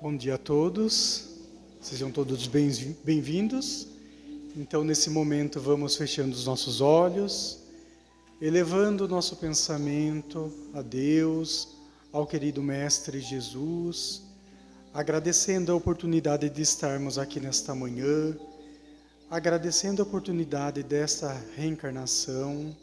Bom dia a todos, sejam todos bem-vindos. Então, nesse momento, vamos fechando os nossos olhos, elevando o nosso pensamento a Deus, ao querido Mestre Jesus, agradecendo a oportunidade de estarmos aqui nesta manhã, agradecendo a oportunidade desta reencarnação.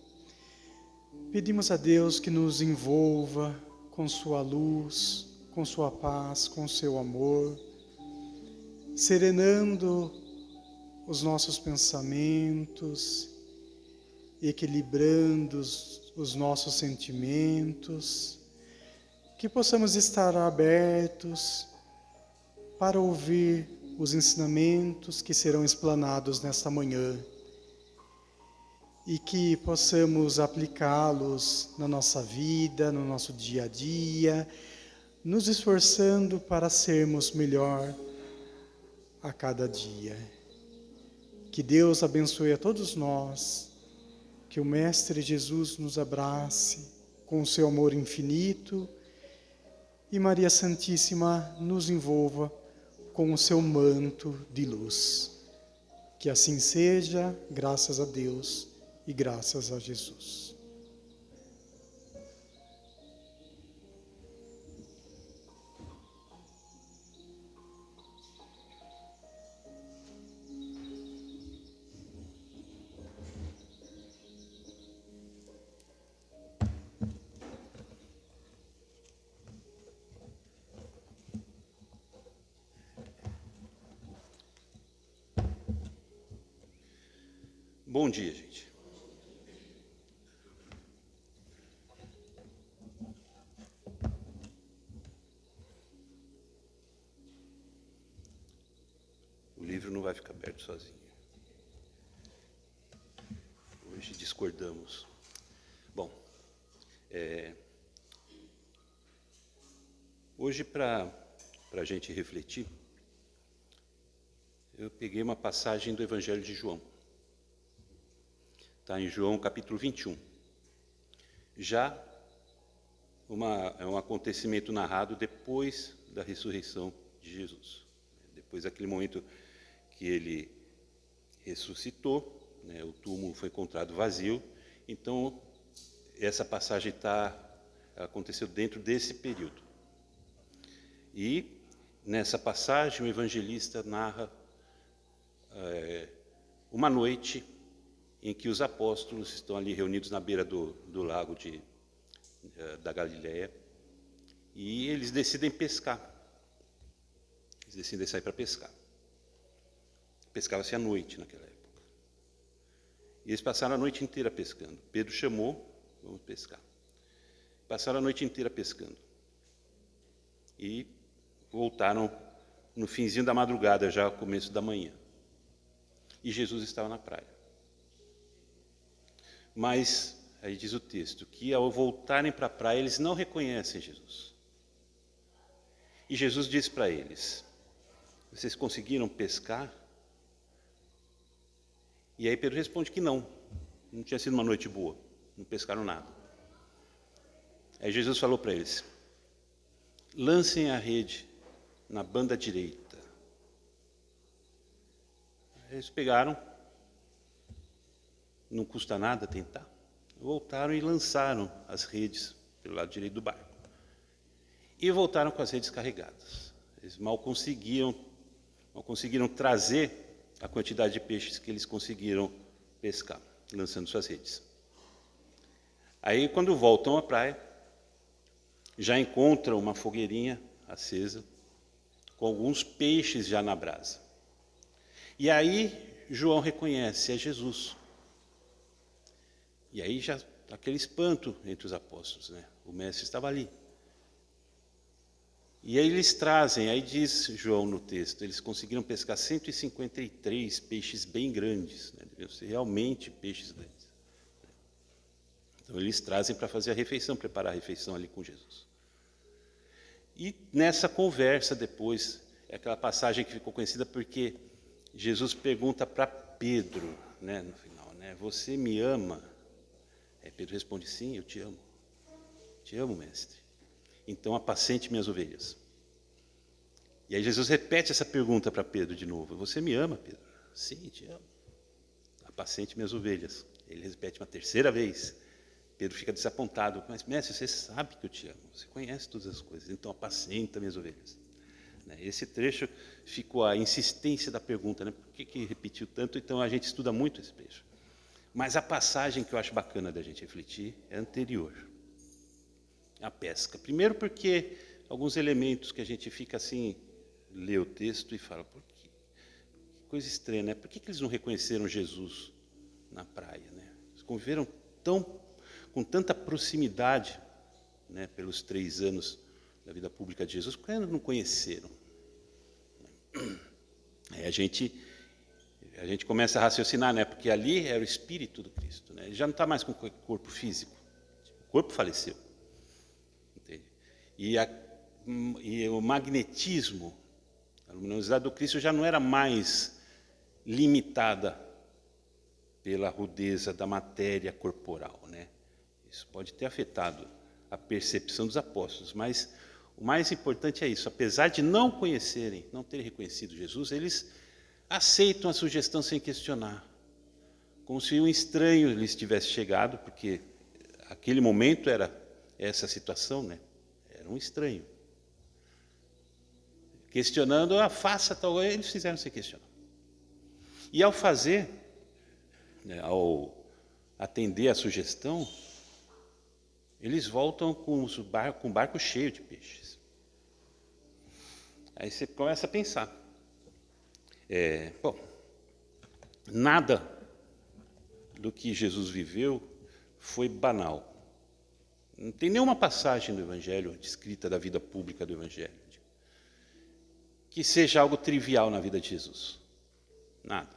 Pedimos a Deus que nos envolva com sua luz, com sua paz, com seu amor, serenando os nossos pensamentos, equilibrando os nossos sentimentos, que possamos estar abertos para ouvir os ensinamentos que serão explanados nesta manhã e que possamos aplicá-los na nossa vida, no nosso dia a dia, nos esforçando para sermos melhor a cada dia. Que Deus abençoe a todos nós, que o Mestre Jesus nos abrace com o seu amor infinito e Maria Santíssima nos envolva com o seu manto de luz. Que assim seja, graças a Deus e graças a Jesus. Bom dia, gente. O livro não vai ficar aberto sozinho. Hoje discordamos. Bom, hoje para a gente refletir, eu peguei uma passagem do Evangelho de João. Está em João capítulo 21. Já é um acontecimento narrado depois da ressurreição de Jesus. Depois daquele momento que ele ressuscitou, né, o túmulo foi encontrado vazio. Então, essa passagem aconteceu dentro desse período. E, nessa passagem, o evangelista narra uma noite em que os apóstolos estão ali reunidos na beira do lago da Galileia, e eles decidem pescar. Eles decidem sair para pescar. Pescava-se à noite naquela época. E eles passaram a noite inteira pescando. Pedro chamou, vamos pescar. Passaram a noite inteira pescando. E voltaram no finzinho da madrugada, já ao começo da manhã. E Jesus estava na praia. Mas, aí diz o texto, que ao voltarem para a praia, eles não reconhecem Jesus. E Jesus diz para eles: vocês conseguiram pescar? E aí Pedro responde que não tinha sido uma noite boa, não pescaram nada. Aí Jesus falou para eles: lancem a rede na banda direita. Eles pegaram, não custa nada tentar, voltaram e lançaram as redes pelo lado direito do barco. E voltaram com as redes carregadas. Eles mal conseguiram trazer a quantidade de peixes que eles conseguiram pescar, lançando suas redes. Aí, quando voltam à praia, já encontram uma fogueirinha acesa, com alguns peixes já na brasa. E aí, João reconhece, é Jesus. E aí já aquele espanto entre os apóstolos, né? O mestre estava ali. E aí eles trazem, aí diz João no texto, eles conseguiram pescar 153 peixes bem grandes, né? Deviam ser realmente peixes grandes. Então eles trazem para fazer a refeição, preparar a refeição ali com Jesus. E nessa conversa depois, é aquela passagem que ficou conhecida porque Jesus pergunta para Pedro, né, no final, né, você me ama? Pedro responde, sim, eu te amo. Te amo, mestre. Então apacente minhas ovelhas. E aí Jesus repete essa pergunta para Pedro de novo. Você me ama, Pedro? Sim, te amo. Apacente minhas ovelhas. Ele repete uma terceira vez. Pedro fica desapontado. Mas, mestre, você sabe que eu te amo. Você conhece todas as coisas. Então, apacenta minhas ovelhas. Esse trecho ficou a insistência da pergunta. Né? Por que repetiu tanto? Então, a gente estuda muito esse trecho. Mas a passagem que eu acho bacana da gente refletir é anterior. A pesca. Primeiro porque alguns elementos que a gente fica assim, lê o texto e fala, por que coisa estranha, né? Por que eles não reconheceram Jesus na praia? Né? Eles conviveram com tanta proximidade, né, pelos 3 anos da vida pública de Jesus, por que eles não conheceram? Aí a gente começa a raciocinar, né? Porque ali era o Espírito do Cristo. Né? Ele já não está mais com o corpo físico. O corpo faleceu. Entende? E o magnetismo, a luminosidade do Cristo já não era mais limitada pela rudeza da matéria corporal. Né? Isso pode ter afetado a percepção dos apóstolos, mas o mais importante é isso. Apesar de não conhecerem, não terem reconhecido Jesus, eles aceitam a sugestão sem questionar, como se um estranho lhes tivesse chegado, porque aquele momento era essa situação, né? Era um estranho. Questionando, faça tal coisa, eles fizeram sem questionar. E ao fazer, né, ao atender a sugestão, eles voltam com o barco cheio de peixes. Aí você começa a pensar. Nada do que Jesus viveu foi banal. Não tem nenhuma passagem do Evangelho, descrita da vida pública do Evangelho, que seja algo trivial na vida de Jesus. Nada.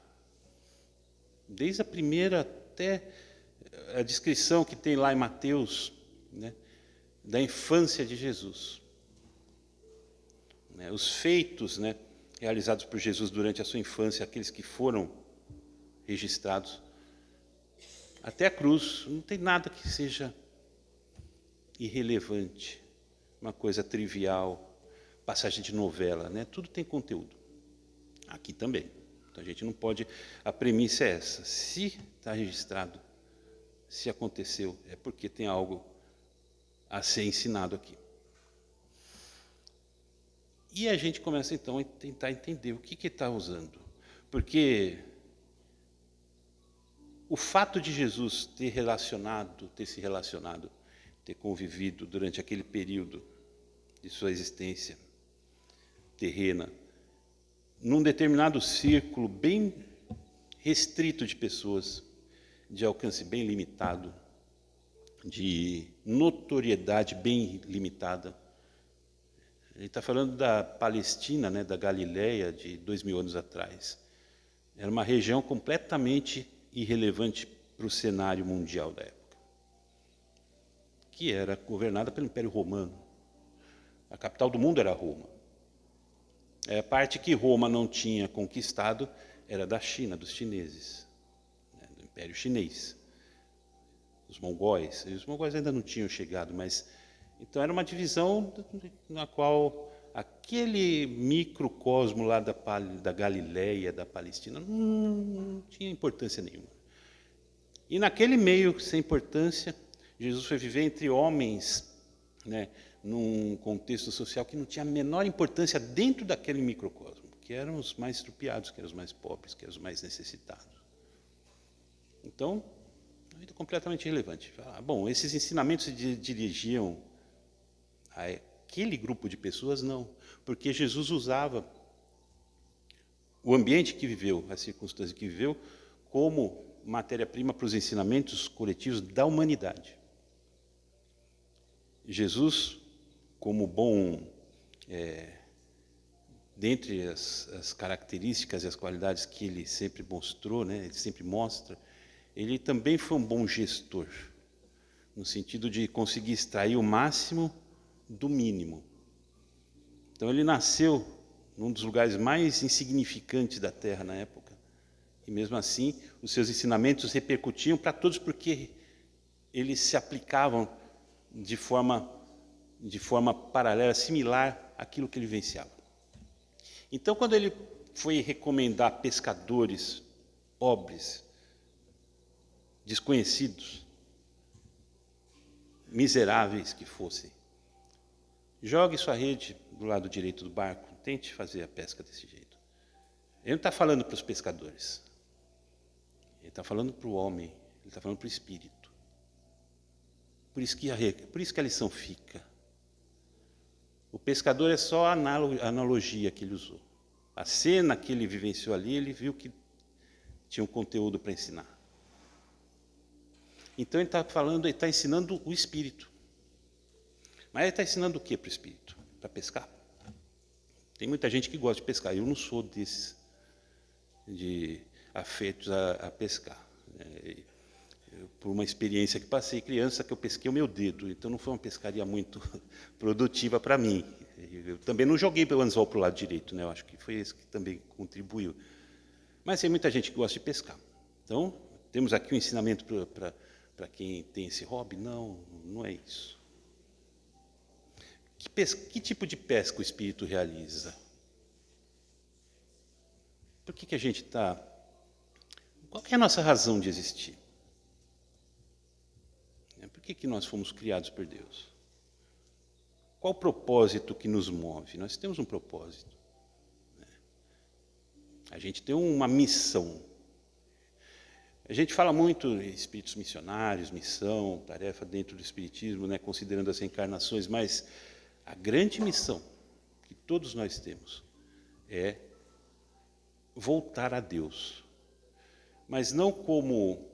Desde a primeira até a descrição que tem lá em Mateus, né, da infância de Jesus. Né, os feitos, né, realizados por Jesus durante a sua infância, aqueles que foram registrados, até a cruz, não tem nada que seja irrelevante, uma coisa trivial, passagem de novela, né? Tudo tem conteúdo. Aqui também. Então a gente não pode. A premissa é essa: se está registrado, se aconteceu, é porque tem algo a ser ensinado aqui. E a gente começa então a tentar entender o que está usando. Porque o fato de Jesus ter se relacionado, ter convivido durante aquele período de sua existência terrena, num determinado círculo bem restrito de pessoas, de alcance bem limitado, de notoriedade bem limitada. Ele está falando da Palestina, né, da Galileia, de 2000 anos atrás. Era uma região completamente irrelevante para o cenário mundial da época, que era governada pelo Império Romano. A capital do mundo era Roma. A parte que Roma não tinha conquistado era da China, dos chineses, né, do Império Chinês. Os mongóis ainda não tinham chegado, mas então era uma divisão na qual aquele microcosmo lá da Galileia, da Palestina, não tinha importância nenhuma. E naquele meio sem importância, Jesus foi viver entre homens, né, num contexto social que não tinha a menor importância dentro daquele microcosmo, que eram os mais estrupiados, que eram os mais pobres, que eram os mais necessitados. Então, uma vida completamente irrelevante. Bom, esses ensinamentos se dirigiam a aquele grupo de pessoas? Não, porque Jesus usava o ambiente que viveu, a circunstância que viveu, como matéria-prima para os ensinamentos coletivos da humanidade. Jesus, como bom, dentre as características e as qualidades que ele sempre mostrou, né, ele sempre mostra, ele também foi um bom gestor, no sentido de conseguir extrair o máximo do mínimo. Então ele nasceu num dos lugares mais insignificantes da Terra na época, e mesmo assim os seus ensinamentos repercutiam para todos, porque eles se aplicavam de forma paralela, similar àquilo que ele vivenciava. Então, quando ele foi recomendar pescadores pobres, desconhecidos, miseráveis que fossem, jogue sua rede do lado direito do barco, tente fazer a pesca desse jeito. Ele não está falando para os pescadores, ele está falando para o homem, ele está falando para o espírito. Por isso que a lição fica. O pescador é só a analogia que ele usou. A cena que ele vivenciou ali, ele viu que tinha um conteúdo para ensinar. Então ele está ensinando o espírito. Mas ele está ensinando o que para o espírito? Para pescar. Tem muita gente que gosta de pescar. Eu não sou desses afetos a pescar. Por uma experiência que passei criança, que eu pesquei o meu dedo. Então não foi uma pescaria muito produtiva para mim. Eu também não joguei pelo anzol para o lado direito, né? Eu acho que foi esse que também contribuiu. Mas tem muita gente que gosta de pescar. Então, temos aqui um ensinamento para quem tem esse hobby? Não, não é isso. Que tipo de pesca o espírito realiza? Por que a gente está... Qual é a nossa razão de existir? Por que nós fomos criados por Deus? Qual o propósito que nos move? Nós temos um propósito. A gente tem uma missão. A gente fala muito em espíritos missionários, missão, tarefa dentro do espiritismo, né, considerando as reencarnações, mas a grande missão que todos nós temos é voltar a Deus. Mas não como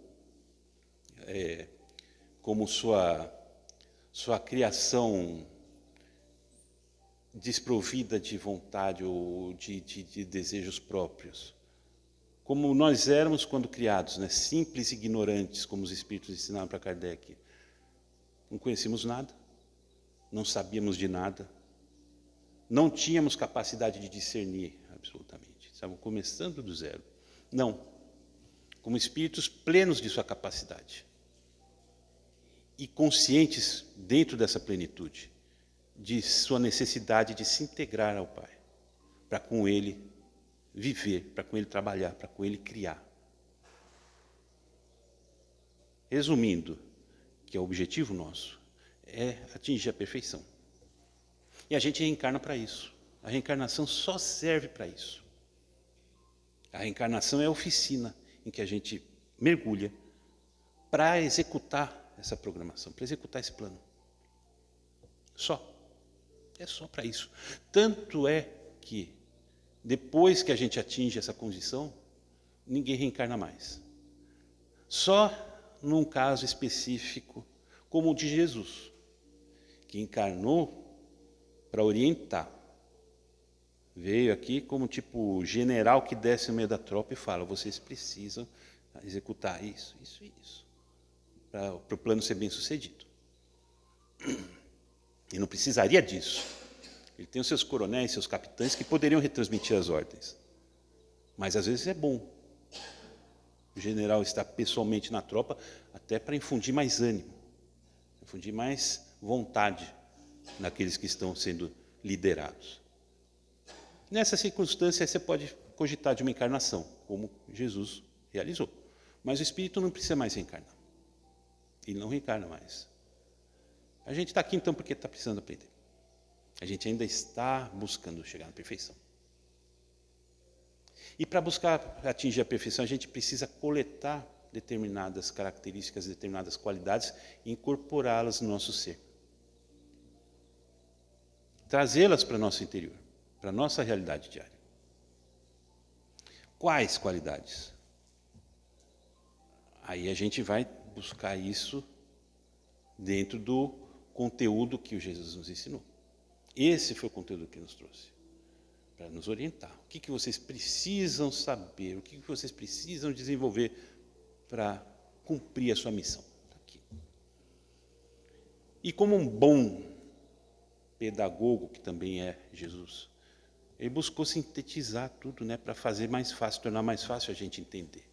sua criação desprovida de vontade ou de desejos próprios. Como nós éramos quando criados, né? Simples e ignorantes, como os espíritos ensinaram para Kardec. Não conhecíamos nada, não sabíamos de nada, não tínhamos capacidade de discernir absolutamente. Estávamos começando do zero. Não, como espíritos plenos de sua capacidade e conscientes dentro dessa plenitude de sua necessidade de se integrar ao Pai, para com Ele viver, para com Ele trabalhar, para com Ele criar. Resumindo, que o objetivo nosso é atingir a perfeição. E a gente reencarna para isso. A reencarnação só serve para isso. A reencarnação é a oficina em que a gente mergulha para executar essa programação, para executar esse plano. Só. É só para isso. Tanto é que, depois que a gente atinge essa condição, ninguém reencarna mais. Só num caso específico, como o de Jesus, que encarnou para orientar. Veio aqui como tipo general que desce no meio da tropa e fala: vocês precisam executar isso, isso e isso, para o plano ser bem sucedido. E não precisaria disso. Ele tem os seus coronéis, seus capitães que poderiam retransmitir as ordens. Mas às vezes é bom o general estar pessoalmente na tropa, até para infundir mais ânimo, infundir mais vontade naqueles que estão sendo liderados. Nessa circunstância, você pode cogitar de uma encarnação, como Jesus realizou. Mas o espírito não precisa mais reencarnar. Ele não reencarna mais. A gente está aqui, então, porque está precisando aprender. A gente ainda está buscando chegar na perfeição. E para buscar atingir a perfeição, a gente precisa coletar determinadas características, determinadas qualidades e incorporá-las no nosso ser. Trazê-las para o nosso interior, para a nossa realidade diária. Quais qualidades? Aí a gente vai buscar isso dentro do conteúdo que o Jesus nos ensinou. Esse foi o conteúdo que nos trouxe, para nos orientar. O que vocês precisam saber, o que vocês precisam desenvolver para cumprir a sua missão. Aqui. E como um bom pedagogo, que também é Jesus, ele buscou sintetizar tudo, né, para fazer mais fácil, tornar mais fácil a gente entender.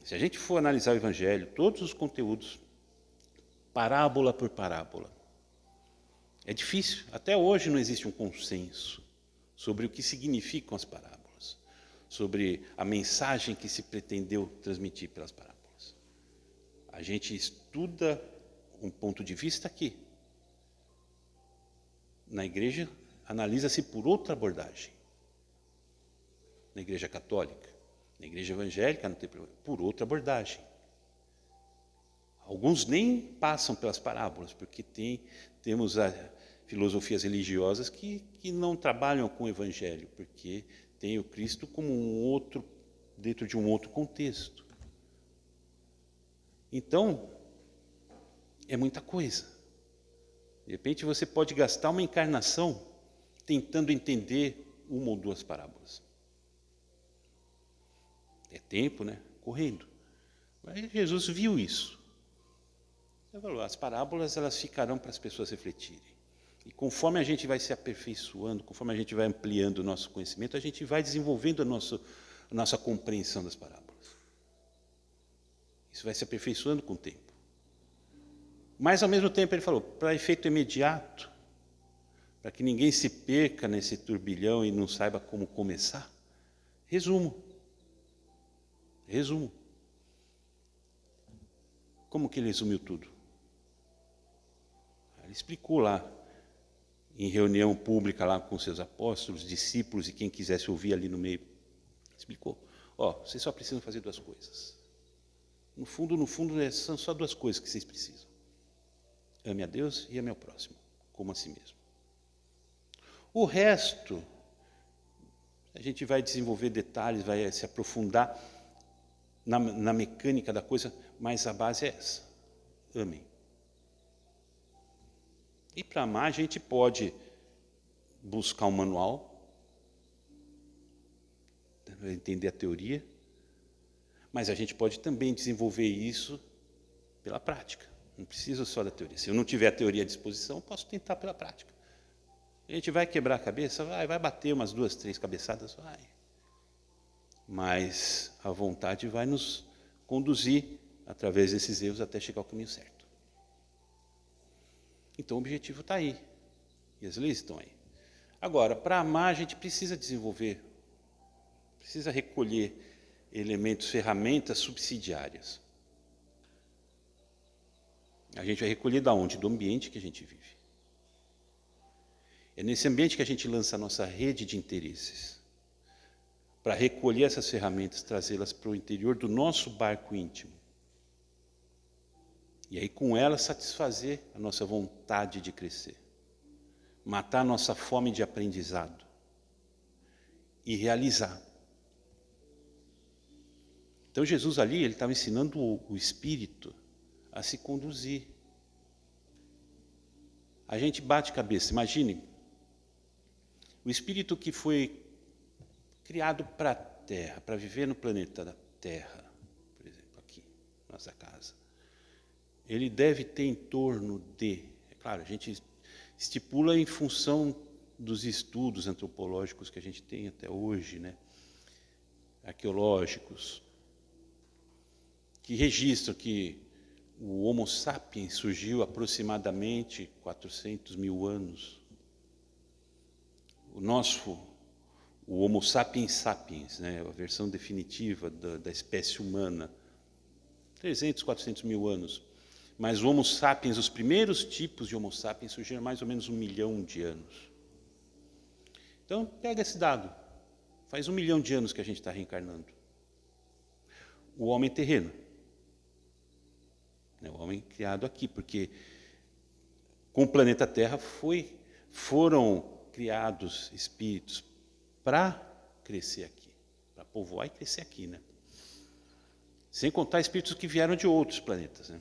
Se a gente for analisar o Evangelho, todos os conteúdos, parábola por parábola, é difícil. Até hoje não existe um consenso sobre o que significam as parábolas, sobre a mensagem que se pretendeu transmitir pelas parábolas. A gente estuda um ponto de vista aqui. Na igreja, analisa-se por outra abordagem. Na igreja católica, na igreja evangélica, não tem problema, por outra abordagem. Alguns nem passam pelas parábolas, porque temos filosofias religiosas que não trabalham com o evangelho, porque tem o Cristo como dentro de um outro contexto. Então, é muita coisa. De repente você pode gastar uma encarnação tentando entender uma ou duas parábolas. É tempo, né? Correndo. Mas Jesus viu isso. Ele falou, as parábolas elas ficarão para as pessoas refletirem. E conforme a gente vai se aperfeiçoando, conforme a gente vai ampliando o nosso conhecimento, a gente vai desenvolvendo a nossa compreensão das parábolas. Isso vai se aperfeiçoando com o tempo. Mas, ao mesmo tempo, ele falou, para efeito imediato, para que ninguém se perca nesse turbilhão e não saiba como começar, resumo. Como que ele resumiu tudo? Ele explicou lá, em reunião pública lá com seus apóstolos, discípulos e quem quisesse ouvir ali no meio. Explicou. Vocês só precisam fazer duas coisas. No fundo, são só duas coisas que vocês precisam. Ame a Deus e ame ao próximo, como a si mesmo. O resto, a gente vai desenvolver detalhes, vai se aprofundar na mecânica da coisa, mas a base é essa. Amem. E para amar, a gente pode buscar um manual, entender a teoria, mas a gente pode também desenvolver isso pela prática. Não precisa só da teoria. Se eu não tiver a teoria à disposição, posso tentar pela prática. A gente vai quebrar a cabeça? Vai bater umas 2, 3 cabeçadas? Vai. Mas a vontade vai nos conduzir, através desses erros, até chegar ao caminho certo. Então o objetivo está aí. E as leis estão aí. Agora, para amar, a gente precisa desenvolver, precisa recolher elementos, ferramentas subsidiárias. A gente vai recolher da onde? Do ambiente que a gente vive. É nesse ambiente que a gente lança a nossa rede de interesses. Para recolher essas ferramentas, trazê-las para o interior do nosso barco íntimo. E aí, com elas, satisfazer a nossa vontade de crescer. Matar a nossa fome de aprendizado. E realizar. Então, Jesus ali, ele estava ensinando o Espírito a se conduzir. A gente bate cabeça. Imagine, o Espírito que foi criado para a Terra, para viver no planeta da Terra, por exemplo, aqui, nossa casa. Ele deve ter em torno de... É claro, a gente estipula em função dos estudos antropológicos que a gente tem até hoje, né? Arqueológicos, que registram que o Homo sapiens surgiu aproximadamente 400 mil anos. O Homo sapiens sapiens, né, a versão definitiva da espécie humana, 300, 400 mil anos. Mas o Homo sapiens, os primeiros tipos de Homo sapiens surgiram há mais ou menos 1 milhão de anos. Então, pega esse dado. Faz 1 milhão de anos que a gente está reencarnando. O homem terreno. O homem criado aqui, porque com o planeta Terra foram criados espíritos para crescer aqui, para povoar e crescer aqui, né? Sem contar espíritos que vieram de outros planetas, né?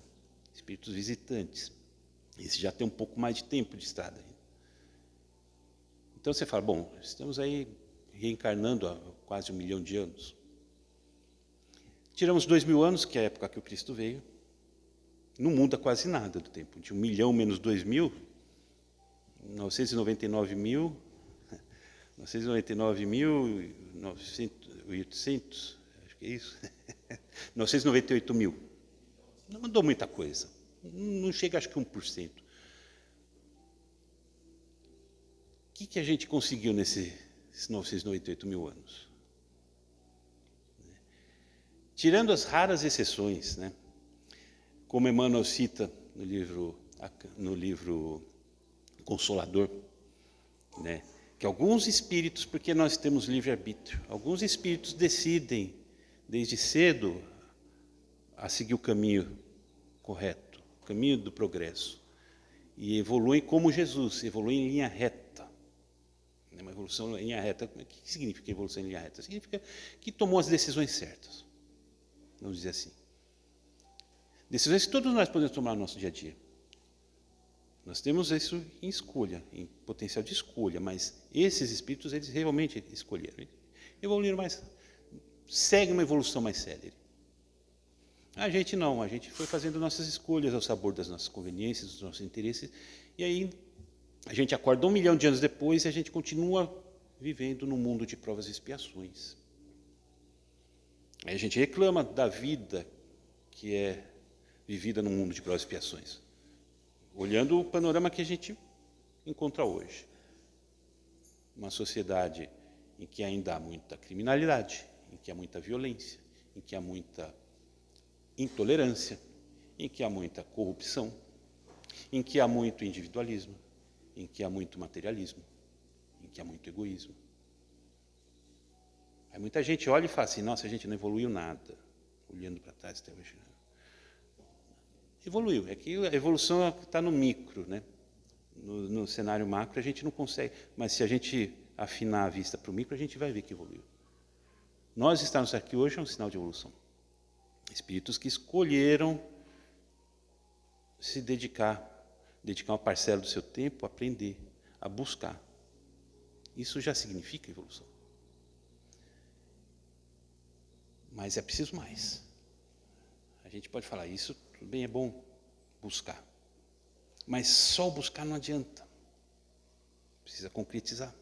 Espíritos visitantes. Esse já tem um pouco mais de tempo de estrada. Então você fala, bom, estamos aí reencarnando há quase 1 milhão de anos. Tiramos 2.000 anos, que é a época que o Cristo veio. Não muda quase nada do tempo. De 1 milhão menos 2.000, 999.800, acho que é isso. 998.000. Não mudou muita coisa. Não chega, acho que 1%. O que a gente conseguiu nesse esses 998 mil anos. Tirando as raras exceções, né? Como Emmanuel cita no livro Consolador, né? Que alguns espíritos, porque nós temos livre-arbítrio, alguns espíritos decidem, desde cedo, a seguir o caminho correto, o caminho do progresso, e evoluem como Jesus, evoluem em linha reta. Uma evolução em linha reta. O que significa evolução em linha reta? Significa que tomou as decisões certas, vamos dizer assim. Decisões que todos nós podemos tomar no nosso dia a dia. Nós temos isso em escolha, em potencial de escolha, mas esses espíritos, eles realmente escolheram. Evoluíram mais, seguem uma evolução mais célere. A gente não, a gente foi fazendo nossas escolhas ao sabor das nossas conveniências, dos nossos interesses, e aí a gente acorda 1 milhão de anos depois e a gente continua vivendo num mundo de provas e expiações. Aí a gente reclama da vida que é vivida num mundo de provas e expiações, olhando o panorama que a gente encontra hoje. Uma sociedade em que ainda há muita criminalidade, em que há muita violência, em que há muita intolerância, em que há muita corrupção, em que há muito individualismo, em que há muito materialismo, em que há muito egoísmo. Aí muita gente olha e fala assim, nossa, a gente não evoluiu nada, olhando para trás até hoje. Evoluiu, é que a evolução está no micro, né? No cenário macro a gente não consegue, mas se a gente afinar a vista para o micro, a gente vai ver que evoluiu. Nós estarmos aqui hoje é um sinal de evolução. Espíritos que escolheram se dedicar uma parcela do seu tempo a aprender, a buscar. Isso já significa evolução. Mas é preciso mais. A gente pode falar, isso tudo bem, é bom buscar. Mas só buscar não adianta. Precisa concretizar.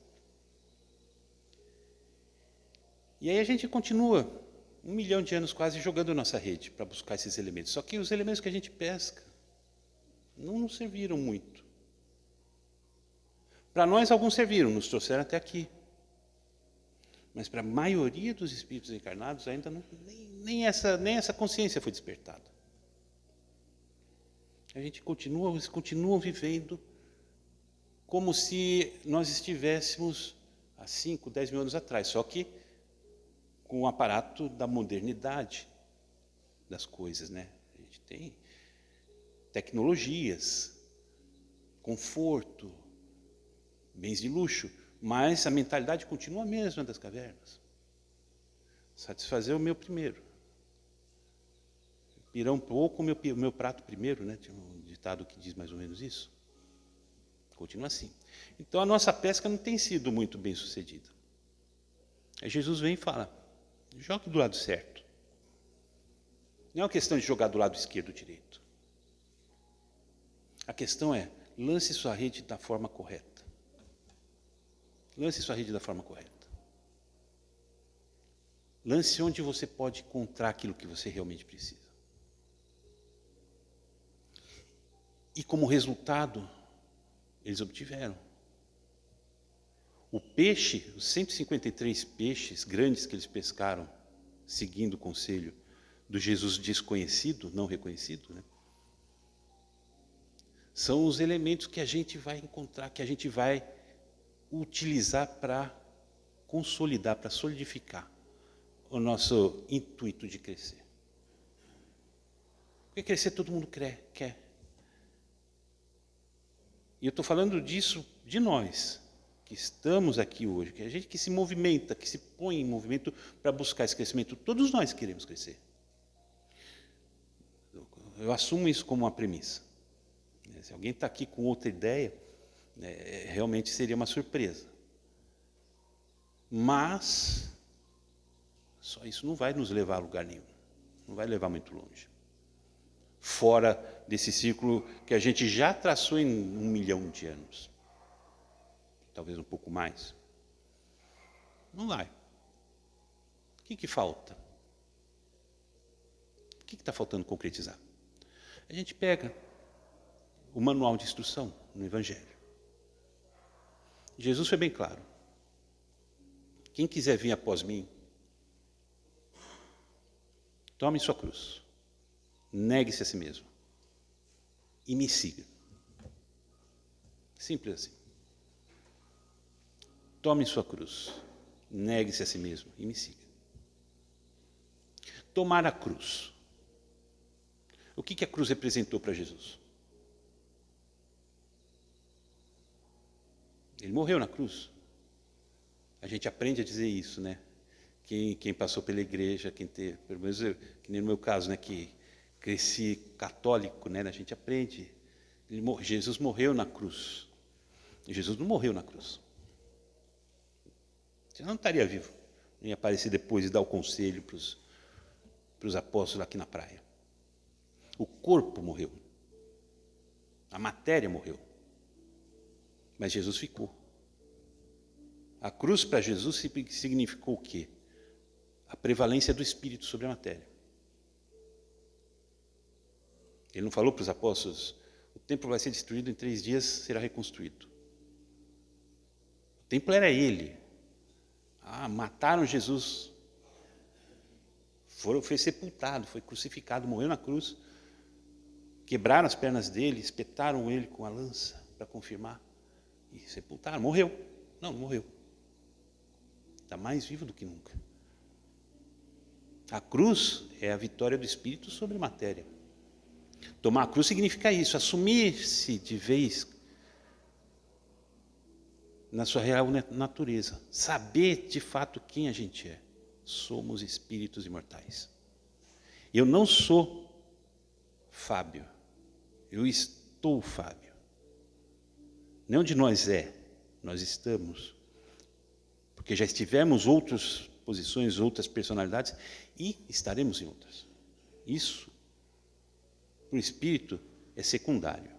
E aí a gente continua 1 milhão de anos quase jogando nossa rede para buscar esses elementos. Só que os elementos que a gente pesca não nos serviram muito. Para nós, alguns serviram, nos trouxeram até aqui. Mas para a maioria dos espíritos encarnados, ainda não, nem essa consciência foi despertada. A gente eles continuam vivendo como se nós estivéssemos há 5, 10 mil anos atrás, só que com o aparato da modernidade das coisas, né? A gente tem tecnologias, conforto, bens de luxo, mas a mentalidade continua a mesma das cavernas. Satisfazer o meu primeiro. Pirar um pouco o meu prato primeiro, né? Tinha um ditado que diz mais ou menos isso. Continua assim. Então a nossa pesca não tem sido muito bem sucedida. Aí Jesus vem e fala, jogue do lado certo. Não é uma questão de jogar do lado esquerdo ou direito. A questão é, lance sua rede da forma correta. Lance sua rede da forma correta. Lance onde você pode encontrar aquilo que você realmente precisa. E como resultado, eles obtiveram. O peixe, os 153 peixes grandes que eles pescaram, seguindo o conselho do Jesus desconhecido, não reconhecido, né? São os elementos que a gente vai encontrar, que a gente vai utilizar para consolidar, para solidificar o nosso intuito de crescer. Porque crescer todo mundo quer. E eu estou falando disso de nós, que estamos aqui hoje, que a gente que se movimenta, que se põe em movimento para buscar esse crescimento. Todos nós queremos crescer. Eu assumo isso como uma premissa. Se alguém está aqui com outra ideia, realmente seria uma surpresa. Mas só isso não vai nos levar a lugar nenhum. Não vai levar muito longe. Fora desse círculo que a gente já traçou em 1 milhão de anos. Talvez um pouco mais. Não vai. O que falta? O que está faltando concretizar? A gente pega o manual de instrução no Evangelho. Jesus foi bem claro. Quem quiser vir após mim, tome sua cruz, negue-se a si mesmo e me siga. Simples assim. Tome sua cruz, negue-se a si mesmo e me siga. Tomar a cruz. O que a cruz representou para Jesus? Ele morreu na cruz. A gente aprende a dizer isso, né? Quem passou pela igreja, quem teve, pelo menos que nem no meu caso, né? Que cresci católico, né? A gente aprende. Jesus morreu na cruz. Jesus não morreu na cruz. Você não estaria vivo. Não ia aparecer depois e dar o conselho para os apóstolos aqui na praia. O corpo morreu. A matéria morreu. Mas Jesus ficou. A cruz para Jesus significou o quê? A prevalência do Espírito sobre a matéria. Ele não falou para os apóstolos, o templo vai ser destruído em 3 dias, será reconstruído. O templo era ele. Mataram Jesus. Foi sepultado, foi crucificado, morreu na cruz. Quebraram as pernas dele, espetaram ele com a lança para confirmar. E sepultaram, morreu. Não morreu. Está mais vivo do que nunca. A cruz é a vitória do Espírito sobre a matéria. Tomar a cruz significa isso, assumir-se de vez na sua real natureza. Saber de fato quem a gente é. Somos espíritos imortais. Eu não sou Fábio. Eu estou Fábio. Não de nós nós estamos. Porque já estivemos outras posições, outras personalidades e estaremos em outras. Isso, para o espírito, é secundário.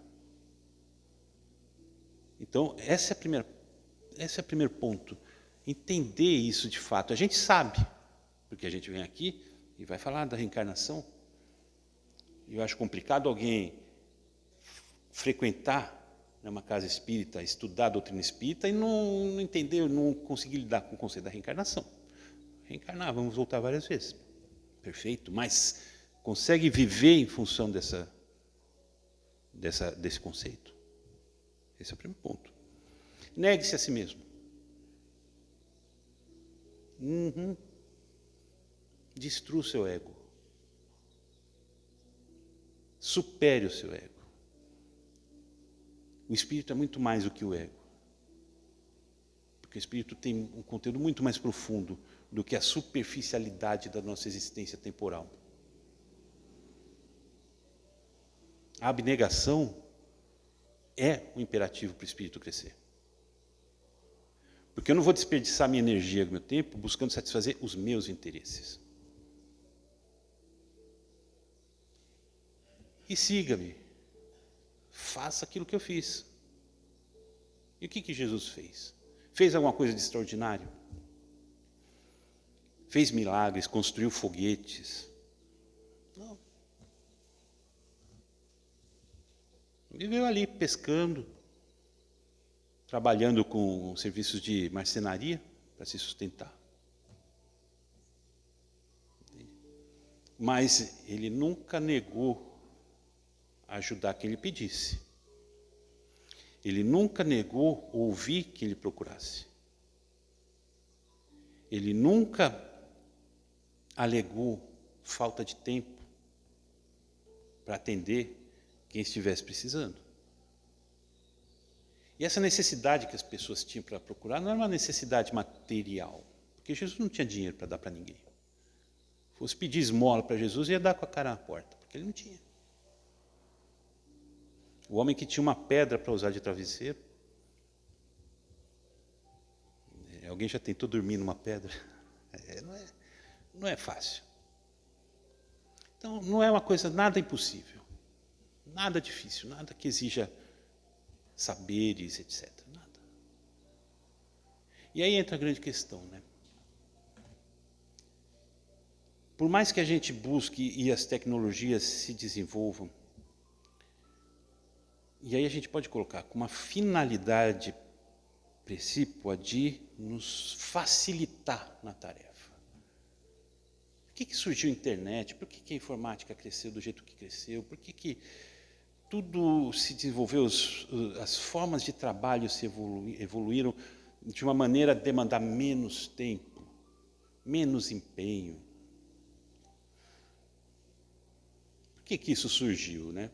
Então, esse é o primeiro ponto. Entender isso de fato. A gente sabe, porque a gente vem aqui e vai falar da reencarnação. Eu acho complicado alguém frequentar uma casa espírita, estudar a doutrina espírita e não entender, não conseguir lidar com o conceito da reencarnação. Reencarnar, vamos voltar várias vezes. Perfeito, mas consegue viver em função desse conceito. Esse é o primeiro ponto. Negue-se a si mesmo. Destrua o seu ego. Supere o seu ego. O espírito é muito mais do que o ego. Porque o espírito tem um conteúdo muito mais profundo do que a superficialidade da nossa existência temporal. A abnegação é um imperativo para o espírito crescer. Porque eu não vou desperdiçar minha energia, meu tempo, buscando satisfazer os meus interesses. E siga-me. Faça aquilo que eu fiz. E o que Jesus fez? Fez alguma coisa de extraordinário? Fez milagres, construiu foguetes? Não. Viveu ali pescando, trabalhando com serviços de marcenaria para se sustentar. Mas ele nunca negou ajudar quem lhe pedisse. Ele nunca negou ouvir quem lhe procurasse. Ele nunca alegou falta de tempo para atender quem estivesse precisando. E essa necessidade que as pessoas tinham para procurar não era uma necessidade material, porque Jesus não tinha dinheiro para dar para ninguém. Se fosse pedir esmola para Jesus, ia dar com a cara na porta, porque ele não tinha. O homem que tinha uma pedra para usar de travesseiro. Alguém já tentou dormir numa pedra? Não é fácil. Então, não é uma coisa nada impossível, nada difícil, nada que exija saberes, etc. Nada. E aí entra a grande questão, né? Por mais que a gente busque e as tecnologias se desenvolvam, e aí a gente pode colocar com uma finalidade precípua de nos facilitar na tarefa. Por que surgiu a internet? Por que a informática cresceu do jeito que cresceu? Por que tudo se desenvolveu, as formas de trabalho se evoluíram de uma maneira a demandar menos tempo, menos empenho? Por que isso surgiu, né?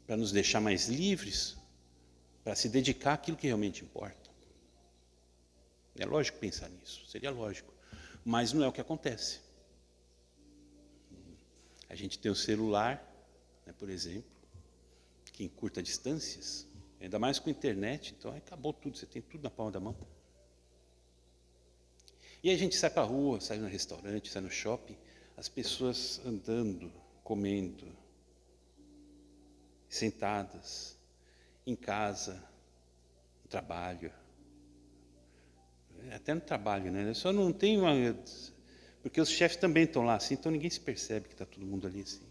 Para nos deixar mais livres, para se dedicar àquilo que realmente importa. É lógico pensar nisso, seria lógico, mas não é o que acontece. A gente tem o celular, né, por exemplo, que encurta distâncias, ainda mais com a internet, então acabou tudo, você tem tudo na palma da mão. E a gente sai para a rua, sai no restaurante, sai no shopping, as pessoas andando, comendo, sentadas, em casa, no trabalho. Até no trabalho, né? Só não tem uma... Porque os chefes também estão lá assim, então ninguém se percebe que está todo mundo ali assim.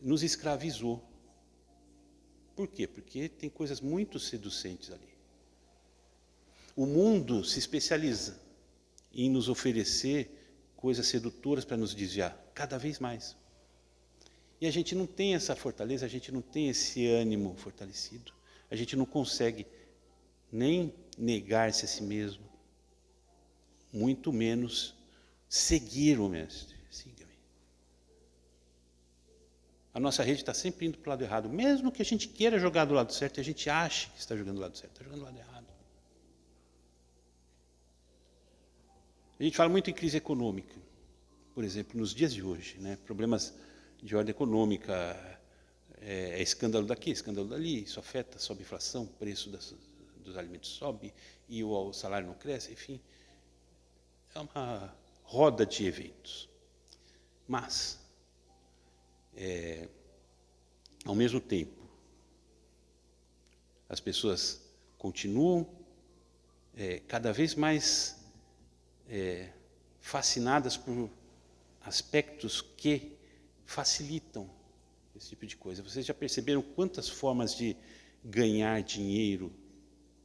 Nos escravizou. Por quê? Porque tem coisas muito seducentes ali. O mundo se especializa em nos oferecer coisas sedutoras para nos desviar, cada vez mais. E a gente não tem essa fortaleza, a gente não tem esse ânimo fortalecido, a gente não consegue nem negar-se a si mesmo, muito menos seguir o Mestre. Siga-me. A nossa rede está sempre indo para o lado errado, mesmo que a gente queira jogar do lado certo, e a gente ache que está jogando do lado certo, está jogando do lado errado. A gente fala muito em crise econômica, por exemplo, nos dias de hoje, né? Problemas de ordem econômica, é escândalo daqui, escândalo dali, isso afeta, sobe a inflação, o preço dos alimentos sobe e o salário não cresce, enfim. É uma roda de eventos. Mas, ao mesmo tempo, as pessoas continuam cada vez mais fascinadas por aspectos que facilitam esse tipo de coisa. Vocês já perceberam quantas formas de ganhar dinheiro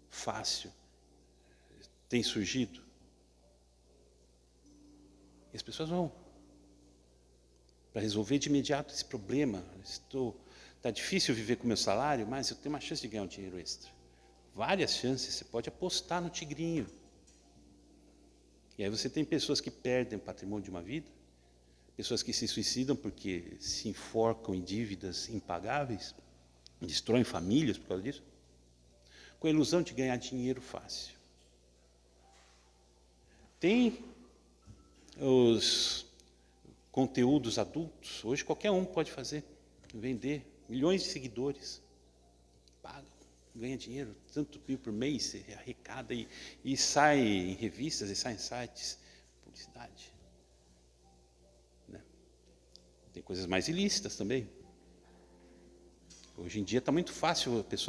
fácil têm surgido? E as pessoas vão para resolver de imediato esse problema. Está difícil viver com o meu salário, mas eu tenho uma chance de ganhar um dinheiro extra. Várias chances, você pode apostar no tigrinho. E aí você tem pessoas que perdem o patrimônio de uma vida, pessoas que se suicidam porque se enforcam em dívidas impagáveis, destroem famílias por causa disso, com a ilusão de ganhar dinheiro fácil. Tem os conteúdos adultos, hoje qualquer um pode fazer, vender, milhões de seguidores, paga, ganha dinheiro, tanto por mês, você arrecada e sai em revistas, e sai em sites, publicidade. Né? Tem coisas mais ilícitas também. Hoje em dia está muito fácil a pessoa